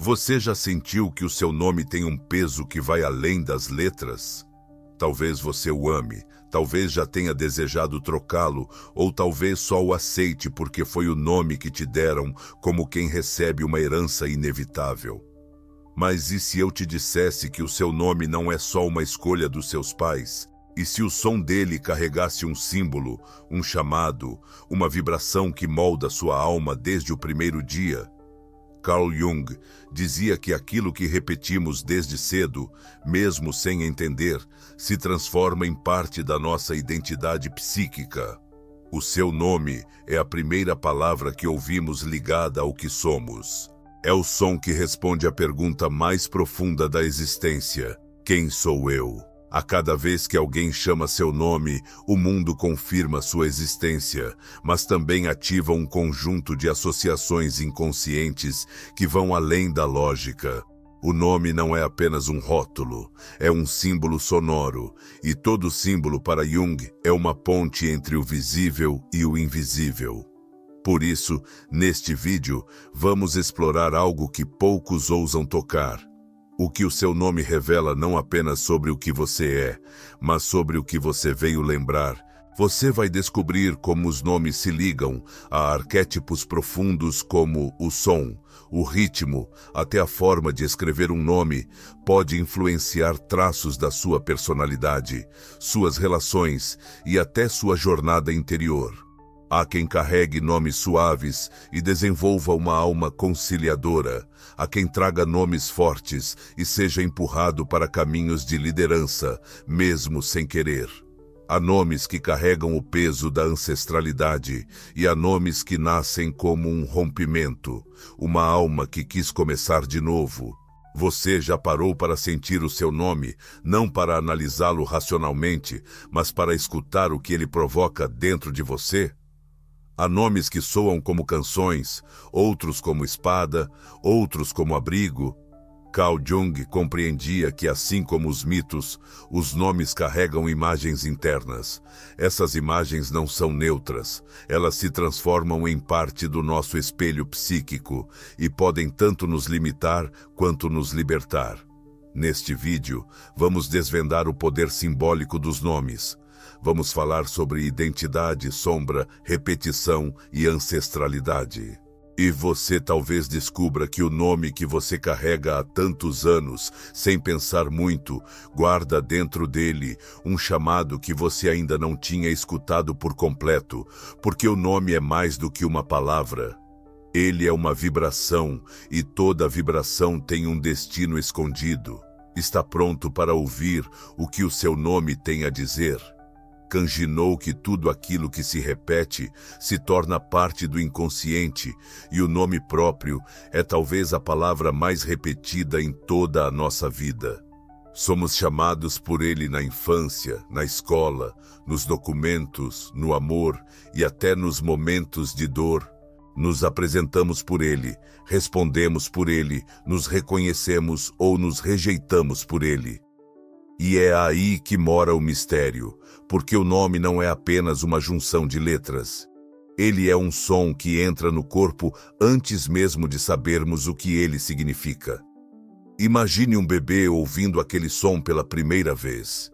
Você já sentiu que o seu nome tem um peso que vai além das letras? Talvez você o ame, talvez já tenha desejado trocá-lo, ou talvez só o aceite porque foi o nome que te deram como quem recebe uma herança inevitável. Mas e se eu te dissesse que o seu nome não é só uma escolha dos seus pais? E se o som dele carregasse um símbolo, um chamado, uma vibração que molda sua alma desde o primeiro dia? Carl Jung dizia que aquilo que repetimos desde cedo, mesmo sem entender, se transforma em parte da nossa identidade psíquica. O seu nome é a primeira palavra que ouvimos ligada ao que somos. É o som que responde à pergunta mais profunda da existência: quem sou eu? A cada vez que alguém chama seu nome, o mundo confirma sua existência, mas também ativa um conjunto de associações inconscientes que vão além da lógica. O nome não é apenas um rótulo, é um símbolo sonoro, e todo símbolo para Jung é uma ponte entre o visível e o invisível. Por isso, neste vídeo, vamos explorar algo que poucos ousam tocar. O que o seu nome revela não apenas sobre o que você é, mas sobre o que você veio lembrar. Você vai descobrir como os nomes se ligam a arquétipos profundos como o som, o ritmo, até a forma de escrever um nome pode influenciar traços da sua personalidade, suas relações e até sua jornada interior. Há quem carregue nomes suaves e desenvolva uma alma conciliadora. Há quem traga nomes fortes e seja empurrado para caminhos de liderança, mesmo sem querer. Há nomes que carregam o peso da ancestralidade e há nomes que nascem como um rompimento, uma alma que quis começar de novo. Você já parou para sentir o seu nome, não para analisá-lo racionalmente, mas para escutar o que ele provoca dentro de você? Há nomes que soam como canções, outros como espada, outros como abrigo. Carl Jung compreendia que, assim como os mitos, os nomes carregam imagens internas. Essas imagens não são neutras, elas se transformam em parte do nosso espelho psíquico e podem tanto nos limitar quanto nos libertar. Neste vídeo, vamos desvendar o poder simbólico dos nomes. Vamos falar sobre identidade, sombra, repetição e ancestralidade. E você talvez descubra que o nome que você carrega há tantos anos, sem pensar muito, guarda dentro dele um chamado que você ainda não tinha escutado por completo, porque o nome é mais do que uma palavra. Ele é uma vibração, e toda vibração tem um destino escondido. Está pronto para ouvir o que o seu nome tem a dizer? Kanjinou que tudo aquilo que se repete se torna parte do inconsciente, e o nome próprio é talvez a palavra mais repetida em toda a nossa vida. Somos chamados por ele na infância, na escola, nos documentos, no amor e até nos momentos de dor. Nos apresentamos por ele, respondemos por ele, nos reconhecemos ou nos rejeitamos por ele. E é aí que mora o mistério, porque o nome não é apenas uma junção de letras. Ele é um som que entra no corpo antes mesmo de sabermos o que ele significa. Imagine um bebê ouvindo aquele som pela primeira vez.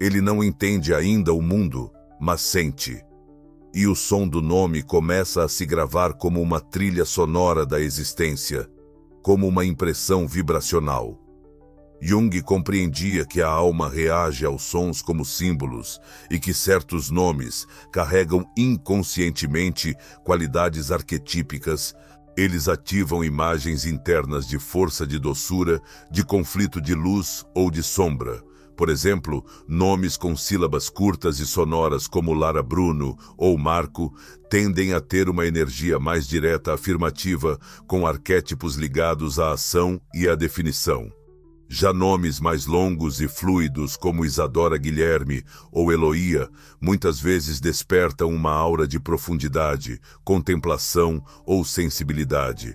Ele não entende ainda o mundo, mas sente. E o som do nome começa a se gravar como uma trilha sonora da existência, como uma impressão vibracional. Jung compreendia que a alma reage aos sons como símbolos e que certos nomes carregam inconscientemente qualidades arquetípicas. Eles ativam imagens internas de força, de doçura, de conflito de luz ou de sombra. Por exemplo, nomes com sílabas curtas e sonoras como Lara Bruno ou Marco tendem a ter uma energia mais direta afirmativa, com arquétipos ligados à ação e à definição. Já nomes mais longos e fluidos como Isadora Guilherme ou Eloísa muitas vezes despertam uma aura de profundidade, contemplação ou sensibilidade.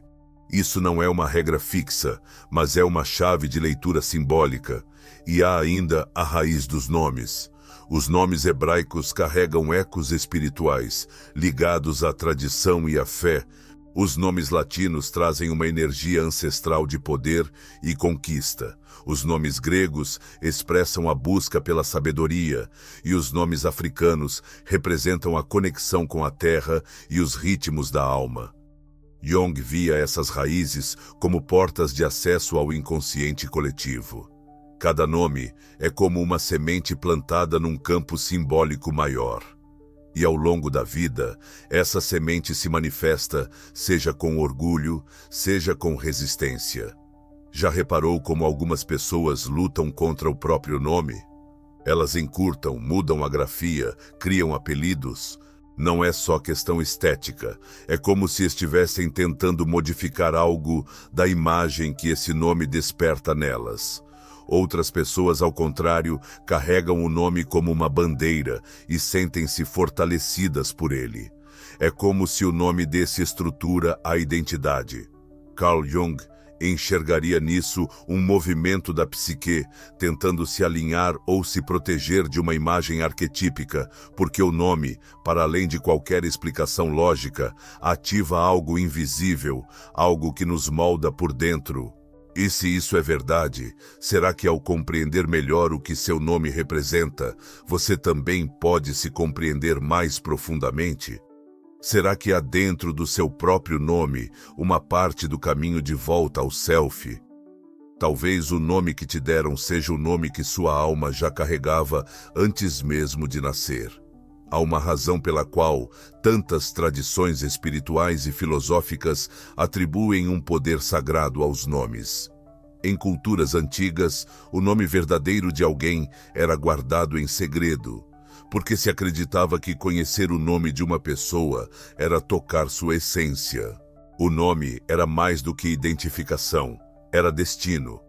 Isso não é uma regra fixa, mas é uma chave de leitura simbólica. E há ainda a raiz dos nomes. Os nomes hebraicos carregam ecos espirituais, ligados à tradição e à fé. Os nomes latinos trazem uma energia ancestral de poder e conquista. Os nomes gregos expressam a busca pela sabedoria, e os nomes africanos representam a conexão com a terra e os ritmos da alma. Jung via essas raízes como portas de acesso ao inconsciente coletivo. Cada nome é como uma semente plantada num campo simbólico maior. E ao longo da vida, essa semente se manifesta, seja com orgulho, seja com resistência. Já reparou como algumas pessoas lutam contra o próprio nome? Elas encurtam, mudam a grafia, criam apelidos. Não é só questão estética, é como se estivessem tentando modificar algo da imagem que esse nome desperta nelas. Outras pessoas, ao contrário, carregam o nome como uma bandeira e sentem-se fortalecidas por ele. É como se o nome desse estrutura à identidade. Carl Jung enxergaria nisso um movimento da psique, tentando se alinhar ou se proteger de uma imagem arquetípica, porque o nome, para além de qualquer explicação lógica, ativa algo invisível, algo que nos molda por dentro. E se isso é verdade, será que ao compreender melhor o que seu nome representa, você também pode se compreender mais profundamente? Será que há dentro do seu próprio nome uma parte do caminho de volta ao self? Talvez o nome que te deram seja o nome que sua alma já carregava antes mesmo de nascer. Há uma razão pela qual tantas tradições espirituais e filosóficas atribuem um poder sagrado aos nomes. Em culturas antigas, o nome verdadeiro de alguém era guardado em segredo, porque se acreditava que conhecer o nome de uma pessoa era tocar sua essência. O nome era mais do que identificação, era destino.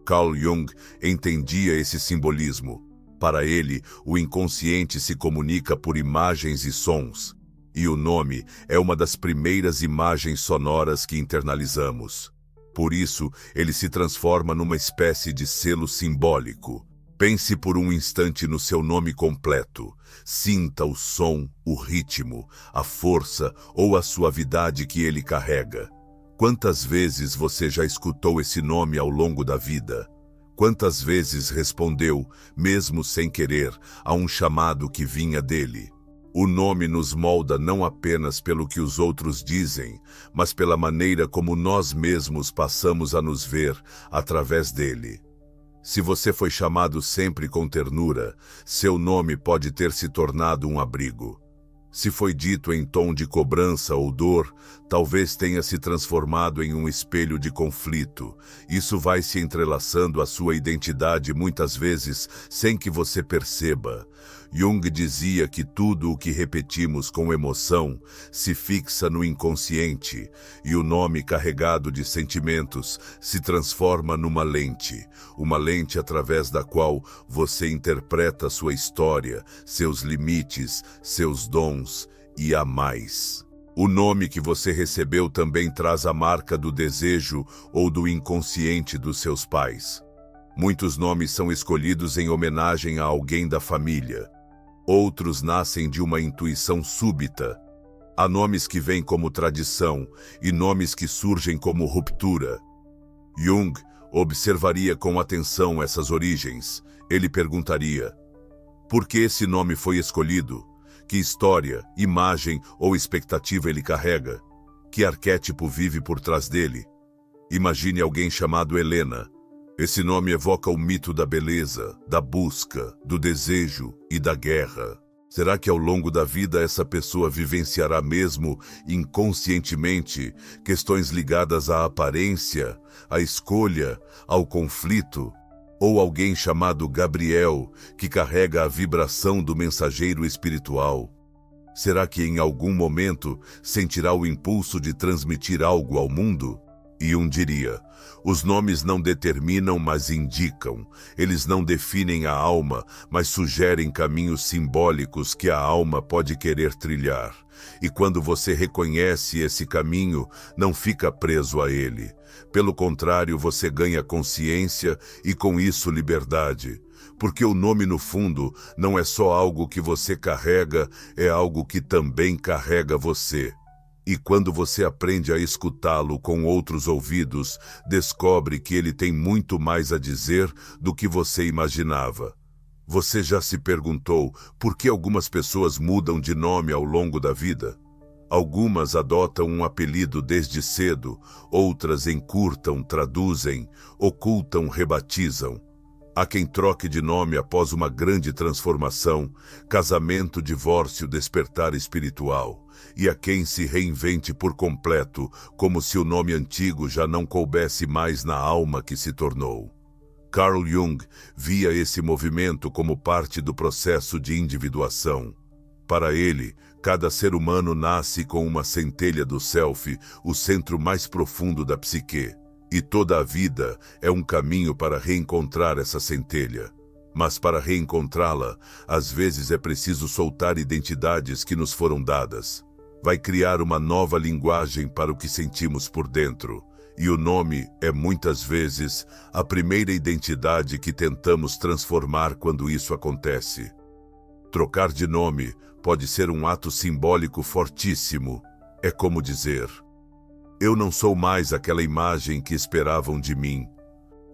Carl Jung entendia esse simbolismo. Para ele, o inconsciente se comunica por imagens e sons, e o nome é uma das primeiras imagens sonoras que internalizamos. Por isso, ele se transforma numa espécie de selo simbólico. Pense por um instante no seu nome completo. Sinta o som, o ritmo, a força ou a suavidade que ele carrega. Quantas vezes você já escutou esse nome ao longo da vida? Quantas vezes respondeu, mesmo sem querer, a um chamado que vinha dele? O nome nos molda não apenas pelo que os outros dizem, mas pela maneira como nós mesmos passamos a nos ver através dele. Se você foi chamado sempre com ternura, seu nome pode ter se tornado um abrigo. Se foi dito em tom de cobrança ou dor, talvez tenha se transformado em um espelho de conflito. Isso vai se entrelaçando à sua identidade muitas vezes sem que você perceba. Jung dizia que tudo o que repetimos com emoção se fixa no inconsciente, e o nome carregado de sentimentos se transforma numa lente, uma lente através da qual você interpreta sua história, seus limites, seus dons e há mais. O nome que você recebeu também traz a marca do desejo ou do inconsciente dos seus pais. Muitos nomes são escolhidos em homenagem a alguém da família. Outros nascem de uma intuição súbita. Há nomes que vêm como tradição e nomes que surgem como ruptura. Jung observaria com atenção essas origens. Ele perguntaria: por que esse nome foi escolhido? Que história, imagem ou expectativa ele carrega? Que arquétipo vive por trás dele? Imagine alguém chamado Helena. Esse nome evoca o mito da beleza, da busca, do desejo e da guerra. Será que ao longo da vida essa pessoa vivenciará mesmo, inconscientemente, questões ligadas à aparência, à escolha, ao conflito? Ou alguém chamado Gabriel, que carrega a vibração do mensageiro espiritual? Será que em algum momento sentirá o impulso de transmitir algo ao mundo? Jung diria: os nomes não determinam, mas indicam. Eles não definem a alma, mas sugerem caminhos simbólicos que a alma pode querer trilhar. E quando você reconhece esse caminho, não fica preso a ele. Pelo contrário, você ganha consciência e com isso liberdade. Porque o nome, no fundo, não é só algo que você carrega, é algo que também carrega você. E quando você aprende a escutá-lo com outros ouvidos, descobre que ele tem muito mais a dizer do que você imaginava. Você já se perguntou por que algumas pessoas mudam de nome ao longo da vida? Algumas adotam um apelido desde cedo, outras encurtam, traduzem, ocultam, rebatizam. Há quem troque de nome após uma grande transformação, casamento, divórcio, despertar espiritual. E há quem se reinvente por completo, como se o nome antigo já não coubesse mais na alma que se tornou. Carl Jung via esse movimento como parte do processo de individuação. Para ele, cada ser humano nasce com uma centelha do self, o centro mais profundo da psique. E toda a vida é um caminho para reencontrar essa centelha. Mas para reencontrá-la, às vezes é preciso soltar identidades que nos foram dadas. Vai criar uma nova linguagem para o que sentimos por dentro. E o nome é muitas vezes a primeira identidade que tentamos transformar quando isso acontece. Trocar de nome pode ser um ato simbólico fortíssimo. É como dizer: eu não sou mais aquela imagem que esperavam de mim.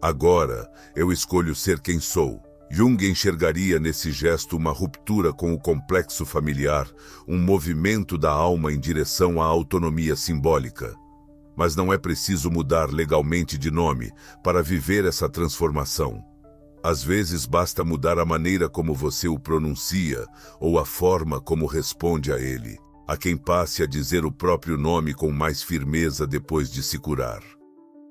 Agora, eu escolho ser quem sou. Jung enxergaria nesse gesto uma ruptura com o complexo familiar, um movimento da alma em direção à autonomia simbólica. Mas não é preciso mudar legalmente de nome para viver essa transformação. Às vezes basta mudar a maneira como você o pronuncia ou a forma como responde a ele. Há quem passe a dizer o próprio nome com mais firmeza depois de se curar.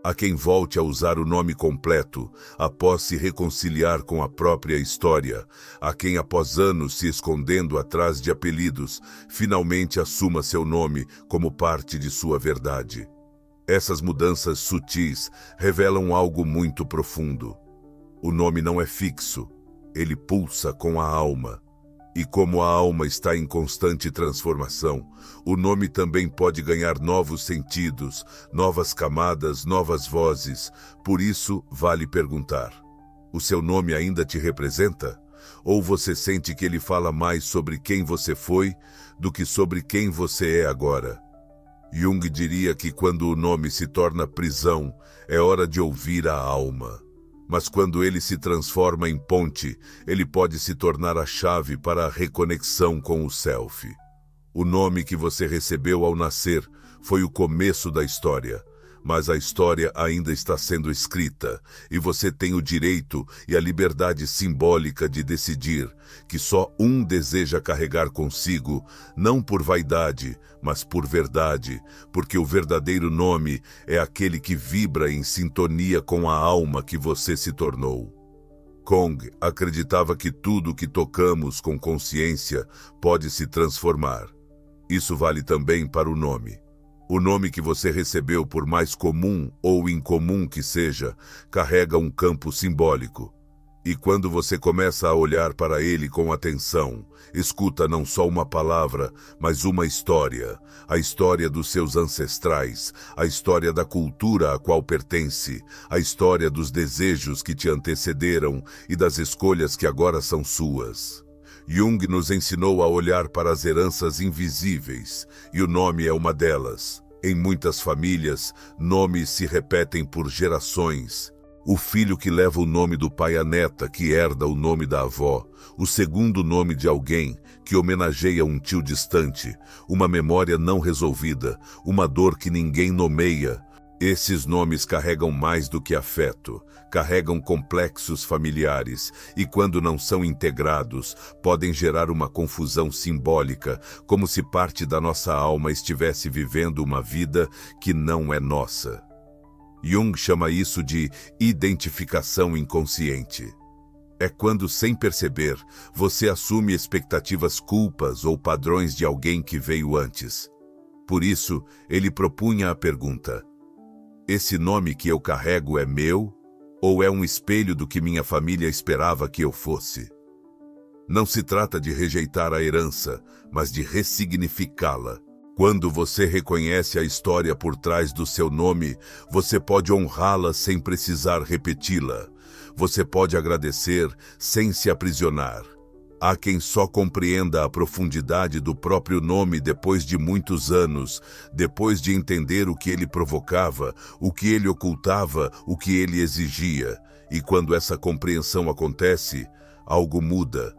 Há quem volte a usar o nome completo após se reconciliar com a própria história. Há quem, após anos se escondendo atrás de apelidos, finalmente assuma seu nome como parte de sua verdade. Essas mudanças sutis revelam algo muito profundo. O nome não é fixo, ele pulsa com a alma. E como a alma está em constante transformação, o nome também pode ganhar novos sentidos, novas camadas, novas vozes. Por isso, vale perguntar: o seu nome ainda te representa? Ou você sente que ele fala mais sobre quem você foi do que sobre quem você é agora? Jung diria que quando o nome se torna prisão, é hora de ouvir a alma. Mas quando ele se transforma em ponte, ele pode se tornar a chave para a reconexão com o self. O nome que você recebeu ao nascer foi o começo da história, mas a história ainda está sendo escrita, e você tem o direito e a liberdade simbólica de decidir que só um deseja carregar consigo, não por vaidade, mas por verdade, porque o verdadeiro nome é aquele que vibra em sintonia com a alma que você se tornou. Kong acreditava que tudo que tocamos com consciência pode se transformar. Isso vale também para o nome. O nome que você recebeu, por mais comum ou incomum que seja, carrega um campo simbólico. E quando você começa a olhar para ele com atenção, escuta não só uma palavra, mas uma história. A história dos seus ancestrais, a história da cultura a qual pertence, a história dos desejos que te antecederam e das escolhas que agora são suas. Jung nos ensinou a olhar para as heranças invisíveis, e o nome é uma delas. Em muitas famílias, nomes se repetem por gerações. O filho que leva o nome do pai, a neta que herda o nome da avó, o segundo nome de alguém que homenageia um tio distante, uma memória não resolvida, uma dor que ninguém nomeia. Esses nomes carregam mais do que afeto, carregam complexos familiares e, quando não são integrados, podem gerar uma confusão simbólica, como se parte da nossa alma estivesse vivendo uma vida que não é nossa. Jung chama isso de identificação inconsciente. É quando, sem perceber, você assume expectativas, culpas ou padrões de alguém que veio antes. Por isso, ele propunha a pergunta: esse nome que eu carrego é meu ou é um espelho do que minha família esperava que eu fosse? Não se trata de rejeitar a herança, mas de ressignificá-la. Quando você reconhece a história por trás do seu nome, você pode honrá-la sem precisar repeti-la. Você pode agradecer sem se aprisionar. Há quem só compreenda a profundidade do próprio nome depois de muitos anos, depois de entender o que ele provocava, o que ele ocultava, o que ele exigia. E quando essa compreensão acontece, algo muda.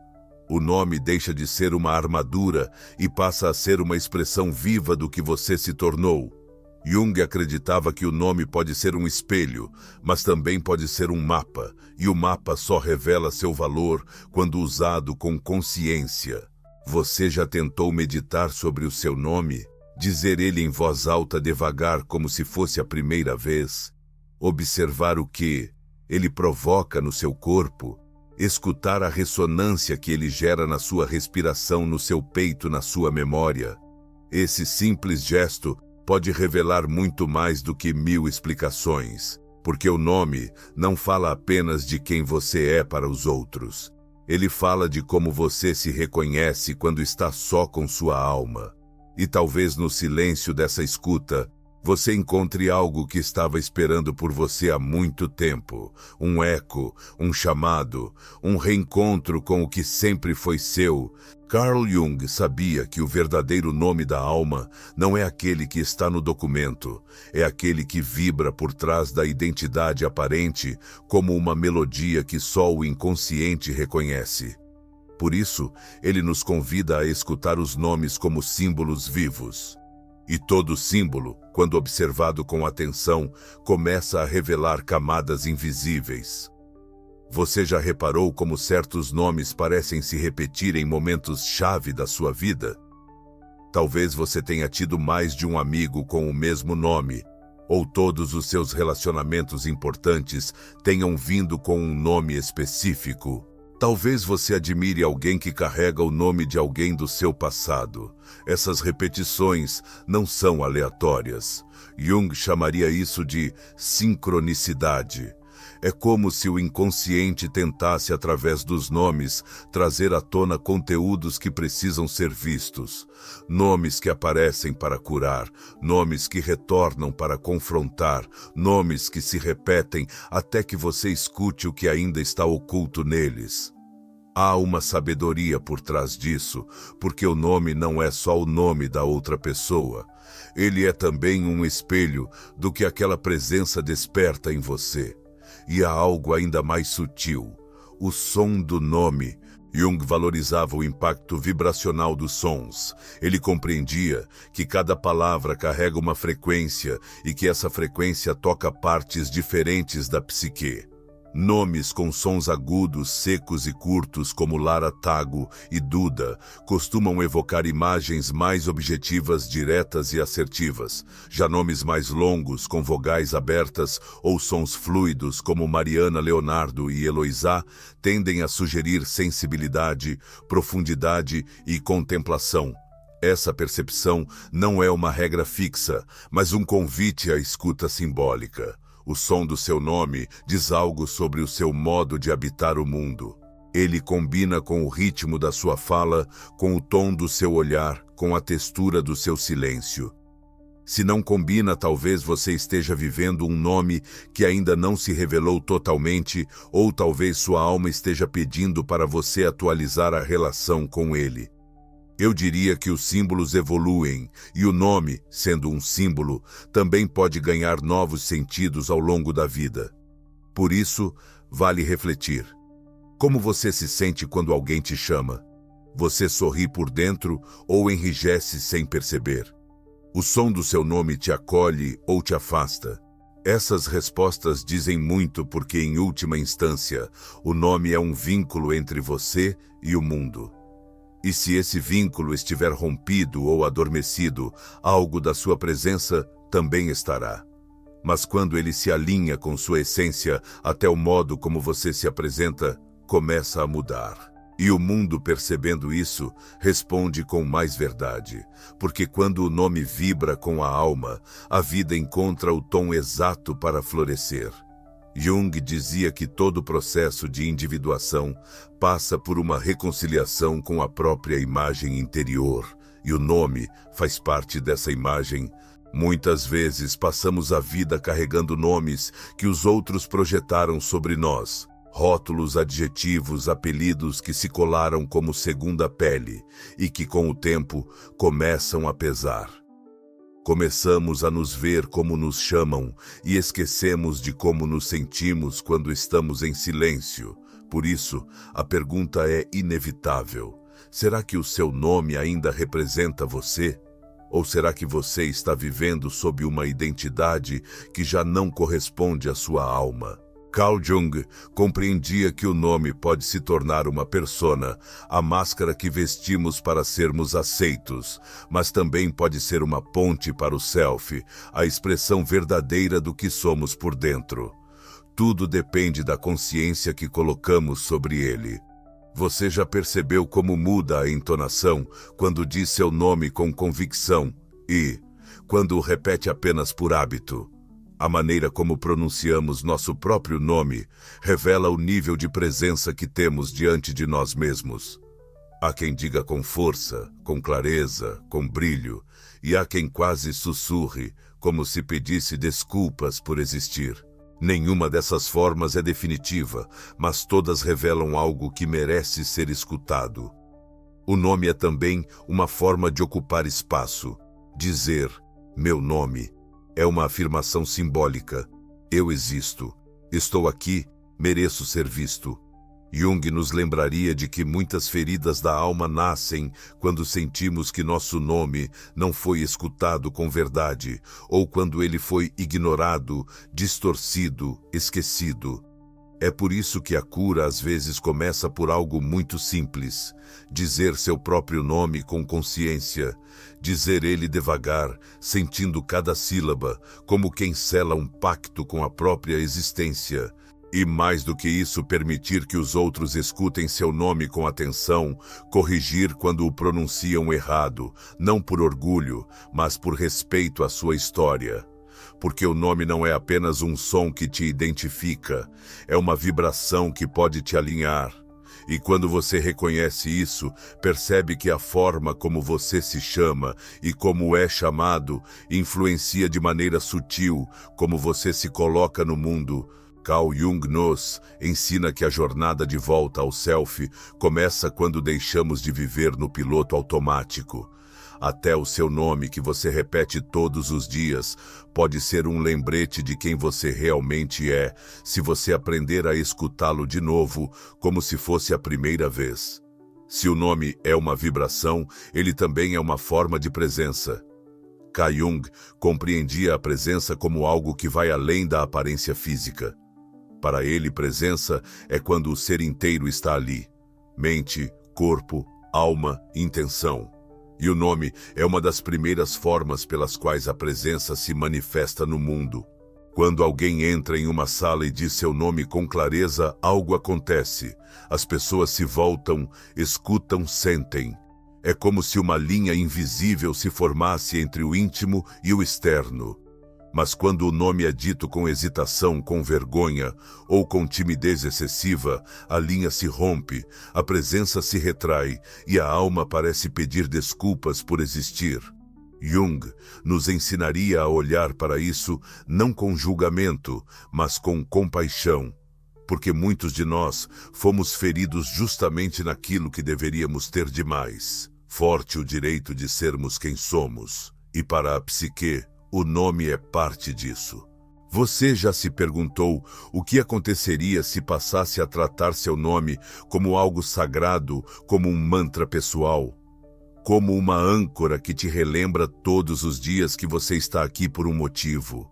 O nome deixa de ser uma armadura e passa a ser uma expressão viva do que você se tornou. Jung acreditava que o nome pode ser um espelho, mas também pode ser um mapa, e o mapa só revela seu valor quando usado com consciência. Você já tentou meditar sobre o seu nome? Dizer ele em voz alta devagar como se fosse a primeira vez? Observar o que ele provoca no seu corpo? Escutar a ressonância que ele gera na sua respiração, no seu peito, na sua memória? Esse simples gesto pode revelar muito mais do que 1000 explicações, porque o nome não fala apenas de quem você é para os outros. Ele fala de como você se reconhece quando está só com sua alma. E talvez no silêncio dessa escuta, você encontre algo que estava esperando por você há muito tempo. Um eco, um chamado, um reencontro com o que sempre foi seu. Carl Jung sabia que o verdadeiro nome da alma não é aquele que está no documento, é aquele que vibra por trás da identidade aparente como uma melodia que só o inconsciente reconhece. Por isso, ele nos convida a escutar os nomes como símbolos vivos. E todo símbolo, quando observado com atenção, começa a revelar camadas invisíveis. Você já reparou como certos nomes parecem se repetir em momentos-chave da sua vida? Talvez você tenha tido mais de um amigo com o mesmo nome, ou todos os seus relacionamentos importantes tenham vindo com um nome específico. Talvez você admire alguém que carrega o nome de alguém do seu passado. Essas repetições não são aleatórias. Jung chamaria isso de sincronicidade. É como se o inconsciente tentasse, através dos nomes, trazer à tona conteúdos que precisam ser vistos. Nomes que aparecem para curar, nomes que retornam para confrontar, nomes que se repetem até que você escute o que ainda está oculto neles. Há uma sabedoria por trás disso, porque o nome não é só o nome da outra pessoa. Ele é também um espelho do que aquela presença desperta em você. E há algo ainda mais sutil, o som do nome. Jung valorizava o impacto vibracional dos sons. Ele compreendia que cada palavra carrega uma frequência e que essa frequência toca partes diferentes da psique. Nomes com sons agudos, secos e curtos, como Lara Tago e Duda, costumam evocar imagens mais objetivas, diretas e assertivas. Já nomes mais longos, com vogais abertas ou sons fluidos, como Mariana Leonardo e Eloísa, tendem a sugerir sensibilidade, profundidade e contemplação. Essa percepção não é uma regra fixa, mas um convite à escuta simbólica. O som do seu nome diz algo sobre o seu modo de habitar o mundo. Ele combina com o ritmo da sua fala, com o tom do seu olhar, com a textura do seu silêncio. Se não combina, talvez você esteja vivendo um nome que ainda não se revelou totalmente, ou talvez sua alma esteja pedindo para você atualizar a relação com ele. Eu diria que os símbolos evoluem, e o nome, sendo um símbolo, também pode ganhar novos sentidos ao longo da vida. Por isso, vale refletir. Como você se sente quando alguém te chama? Você sorri por dentro ou enrijece sem perceber? O som do seu nome te acolhe ou te afasta? Essas respostas dizem muito porque, em última instância, o nome é um vínculo entre você e o mundo. E se esse vínculo estiver rompido ou adormecido, algo da sua presença também estará. Mas quando ele se alinha com sua essência, até o modo como você se apresenta começa a mudar. E o mundo, percebendo isso, responde com mais verdade. Porque quando o nome vibra com a alma, a vida encontra o tom exato para florescer. Jung dizia que todo processo de individuação passa por uma reconciliação com a própria imagem interior, e o nome faz parte dessa imagem. Muitas vezes passamos a vida carregando nomes que os outros projetaram sobre nós. Rótulos, adjetivos, apelidos que se colaram como segunda pele e que, com o tempo, começam a pesar. Começamos a nos ver como nos chamam e esquecemos de como nos sentimos quando estamos em silêncio. Por isso, a pergunta é inevitável. Será que o seu nome ainda representa você? Ou será que você está vivendo sob uma identidade que já não corresponde à sua alma? Carl Jung compreendia que o nome pode se tornar uma persona, a máscara que vestimos para sermos aceitos, mas também pode ser uma ponte para o self, a expressão verdadeira do que somos por dentro. Tudo depende da consciência que colocamos sobre ele. Você já percebeu como muda a entonação quando diz seu nome com convicção e quando o repete apenas por hábito? A maneira como pronunciamos nosso próprio nome revela o nível de presença que temos diante de nós mesmos. Há quem diga com força, com clareza, com brilho, e há quem quase sussurre, como se pedisse desculpas por existir. Nenhuma dessas formas é definitiva, mas todas revelam algo que merece ser escutado. O nome é também uma forma de ocupar espaço. Dizer, meu nome, é uma afirmação simbólica. Eu existo. Estou aqui. Mereço ser visto. Jung nos lembraria de que muitas feridas da alma nascem quando sentimos que nosso nome não foi escutado com verdade, ou quando ele foi ignorado, distorcido, esquecido. É por isso que a cura às vezes começa por algo muito simples: dizer seu próprio nome com consciência, dizer ele devagar, sentindo cada sílaba, como quem sela um pacto com a própria existência. E mais do que isso, permitir que os outros escutem seu nome com atenção, corrigir quando o pronunciam errado, não por orgulho, mas por respeito à sua história. Porque o nome não é apenas um som que te identifica, é uma vibração que pode te alinhar. E quando você reconhece isso, percebe que a forma como você se chama e como é chamado influencia de maneira sutil como você se coloca no mundo. Carl Jung nos ensina que a jornada de volta ao self começa quando deixamos de viver no piloto automático. Até o seu nome, que você repete todos os dias, pode ser um lembrete de quem você realmente é, se você aprender a escutá-lo de novo, como se fosse a primeira vez. Se o nome é uma vibração, ele também é uma forma de presença. Carl Jung compreendia a presença como algo que vai além da aparência física. Para ele, presença é quando o ser inteiro está ali. Mente, corpo, alma, intenção. E o nome é uma das primeiras formas pelas quais a presença se manifesta no mundo. Quando alguém entra em uma sala e diz seu nome com clareza, algo acontece. As pessoas se voltam, escutam, sentem. É como se uma linha invisível se formasse entre o íntimo e o externo. Mas quando o nome é dito com hesitação, com vergonha ou com timidez excessiva, a linha se rompe, a presença se retrai e a alma parece pedir desculpas por existir. Jung nos ensinaria a olhar para isso não com julgamento, mas com compaixão, porque muitos de nós fomos feridos justamente naquilo que deveríamos ter demais. Forte o direito de sermos quem somos, e para a psique, o nome é parte disso. Você já se perguntou o que aconteceria se passasse a tratar seu nome como algo sagrado, como um mantra pessoal? Como uma âncora que te relembra todos os dias que você está aqui por um motivo?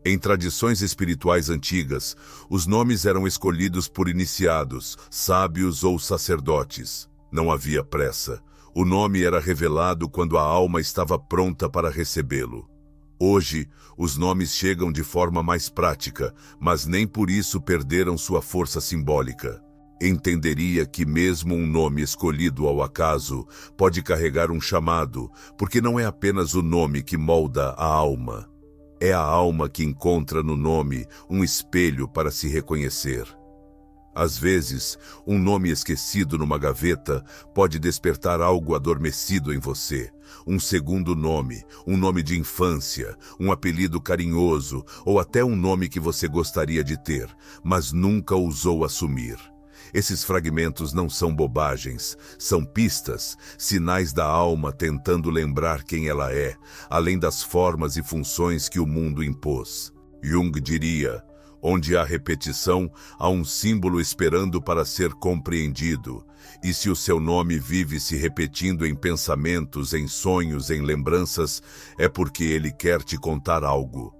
Em tradições espirituais antigas, os nomes eram escolhidos por iniciados, sábios ou sacerdotes. Não havia pressa. O nome era revelado quando a alma estava pronta para recebê-lo. Hoje, os nomes chegam de forma mais prática, mas nem por isso perderam sua força simbólica. Entenderia que mesmo um nome escolhido ao acaso pode carregar um chamado, porque não é apenas o nome que molda a alma. É a alma que encontra no nome um espelho para se reconhecer. Às vezes, um nome esquecido numa gaveta pode despertar algo adormecido em você, um segundo nome, um nome de infância, um apelido carinhoso ou até um nome que você gostaria de ter, mas nunca ousou assumir. Esses fragmentos não são bobagens, são pistas, sinais da alma tentando lembrar quem ela é, além das formas e funções que o mundo impôs. Jung diria: onde há repetição, há um símbolo esperando para ser compreendido. E se o seu nome vive se repetindo em pensamentos, em sonhos, em lembranças, é porque ele quer te contar algo.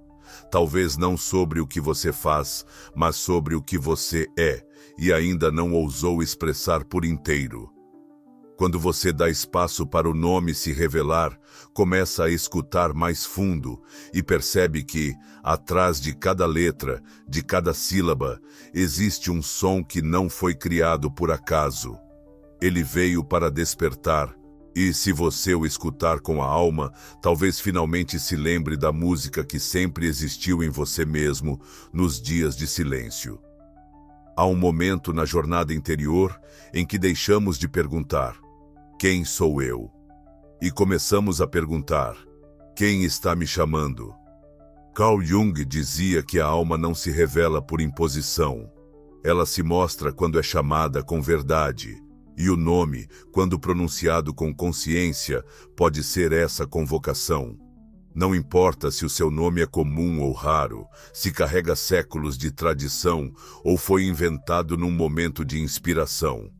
Talvez não sobre o que você faz, mas sobre o que você é, e ainda não ousou expressar por inteiro. Quando você dá espaço para o nome se revelar, começa a escutar mais fundo e percebe que, atrás de cada letra, de cada sílaba, existe um som que não foi criado por acaso. Ele veio para despertar, e se você o escutar com a alma, talvez finalmente se lembre da música que sempre existiu em você mesmo nos dias de silêncio. Há um momento na jornada interior em que deixamos de perguntar: quem sou eu? E começamos a perguntar: quem está me chamando? Carl Jung dizia que a alma não se revela por imposição. Ela se mostra quando é chamada com verdade. E o nome, quando pronunciado com consciência, pode ser essa convocação. Não importa se o seu nome é comum ou raro, se carrega séculos de tradição ou foi inventado num momento de inspiração.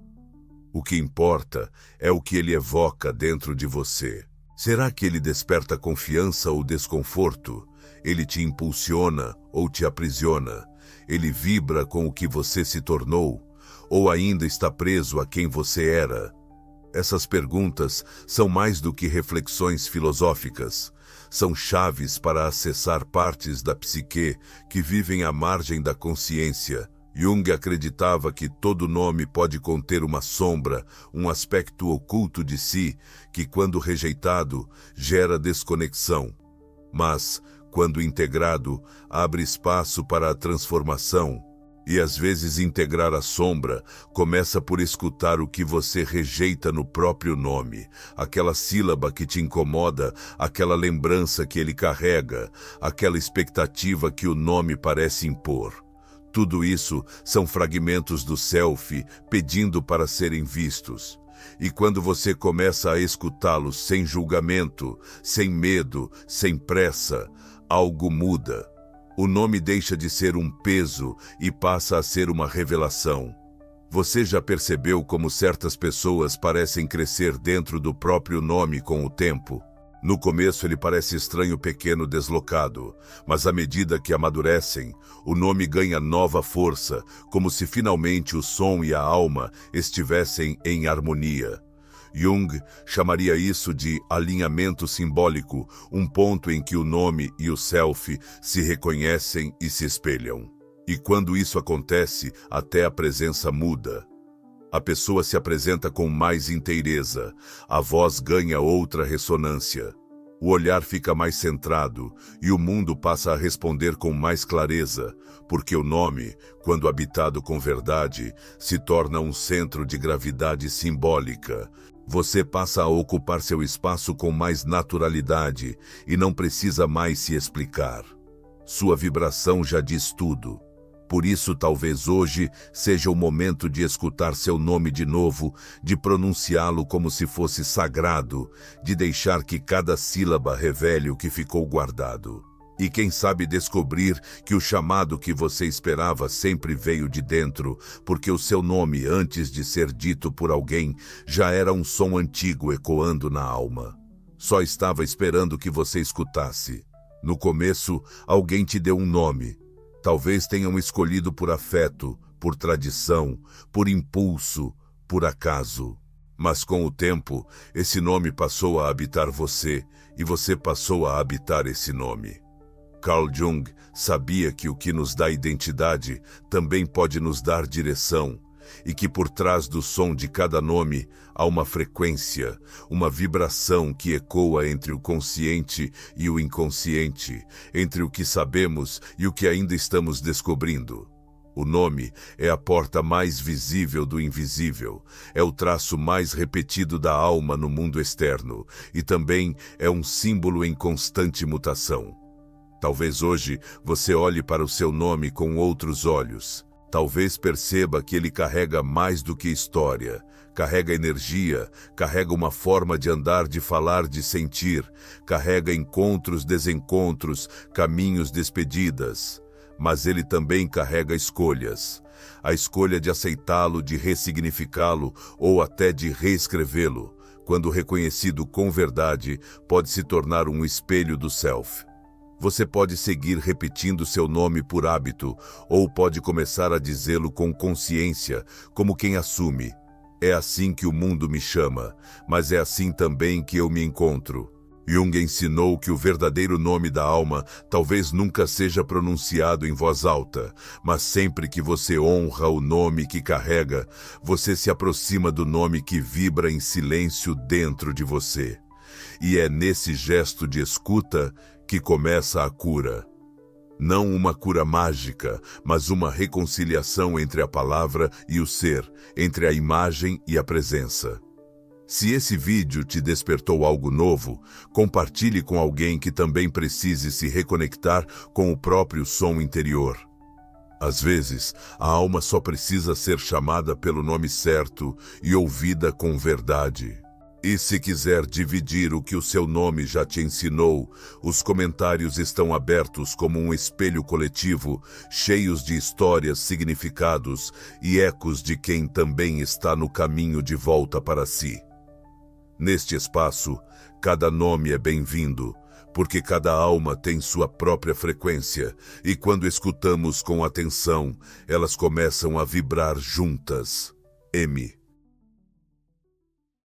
O que importa é o que ele evoca dentro de você. Será que ele desperta confiança ou desconforto? Ele te impulsiona ou te aprisiona? Ele vibra com o que você se tornou? Ou ainda está preso a quem você era? Essas perguntas são mais do que reflexões filosóficas. São chaves para acessar partes da psique que vivem à margem da consciência. Jung acreditava que todo nome pode conter uma sombra, um aspecto oculto de si, que quando rejeitado, gera desconexão. Mas, quando integrado, abre espaço para a transformação. E às vezes integrar a sombra começa por escutar o que você rejeita no próprio nome, aquela sílaba que te incomoda, aquela lembrança que ele carrega, aquela expectativa que o nome parece impor. Tudo isso são fragmentos do self pedindo para serem vistos. E quando você começa a escutá-los sem julgamento, sem medo, sem pressa, algo muda. O nome deixa de ser um peso e passa a ser uma revelação. Você já percebeu como certas pessoas parecem crescer dentro do próprio nome com o tempo? No começo ele parece estranho, pequeno, deslocado, mas à medida que amadurecem, o nome ganha nova força, como se finalmente o som e a alma estivessem em harmonia. Jung chamaria isso de alinhamento simbólico, um ponto em que o nome e o self se reconhecem e se espelham. E quando isso acontece, até a presença muda. A pessoa se apresenta com mais inteireza, a voz ganha outra ressonância. O olhar fica mais centrado e o mundo passa a responder com mais clareza, porque o nome, quando habitado com verdade, se torna um centro de gravidade simbólica. Você passa a ocupar seu espaço com mais naturalidade e não precisa mais se explicar. Sua vibração já diz tudo. Por isso, talvez hoje seja o momento de escutar seu nome de novo, de pronunciá-lo como se fosse sagrado, de deixar que cada sílaba revele o que ficou guardado. E quem sabe descobrir que o chamado que você esperava sempre veio de dentro, porque o seu nome, antes de ser dito por alguém, já era um som antigo ecoando na alma. Só estava esperando que você escutasse. No começo, alguém te deu um nome. Talvez tenham escolhido por afeto, por tradição, por impulso, por acaso. Mas com o tempo, esse nome passou a habitar você e você passou a habitar esse nome. Carl Jung sabia que o que nos dá identidade também pode nos dar direção, e que por trás do som de cada nome há uma frequência, uma vibração que ecoa entre o consciente e o inconsciente, entre o que sabemos e o que ainda estamos descobrindo. O nome é a porta mais visível do invisível, é o traço mais repetido da alma no mundo externo e também é um símbolo em constante mutação. Talvez hoje você olhe para o seu nome com outros olhos. Talvez perceba que ele carrega mais do que história, carrega energia, carrega uma forma de andar, de falar, de sentir, carrega encontros, desencontros, caminhos, despedidas. Mas ele também carrega escolhas. A escolha de aceitá-lo, de ressignificá-lo ou até de reescrevê-lo, quando reconhecido com verdade, pode se tornar um espelho do self. Você pode seguir repetindo seu nome por hábito ou pode começar a dizê-lo com consciência, como quem assume: é assim que o mundo me chama, mas é assim também que eu me encontro. Jung ensinou que o verdadeiro nome da alma talvez nunca seja pronunciado em voz alta, mas sempre que você honra o nome que carrega, você se aproxima do nome que vibra em silêncio dentro de você. E é nesse gesto de escuta que começa a cura. Não uma cura mágica, mas uma reconciliação entre a palavra e o ser, entre a imagem e a presença. Se esse vídeo te despertou algo novo, compartilhe com alguém que também precise se reconectar com o próprio som interior. Às vezes, a alma só precisa ser chamada pelo nome certo e ouvida com verdade. E se quiser dividir o que o seu nome já te ensinou, os comentários estão abertos como um espelho coletivo, cheios de histórias, significados e ecos de quem também está no caminho de volta para si. Neste espaço, cada nome é bem-vindo, porque cada alma tem sua própria frequência, e quando escutamos com atenção, elas começam a vibrar juntas. M.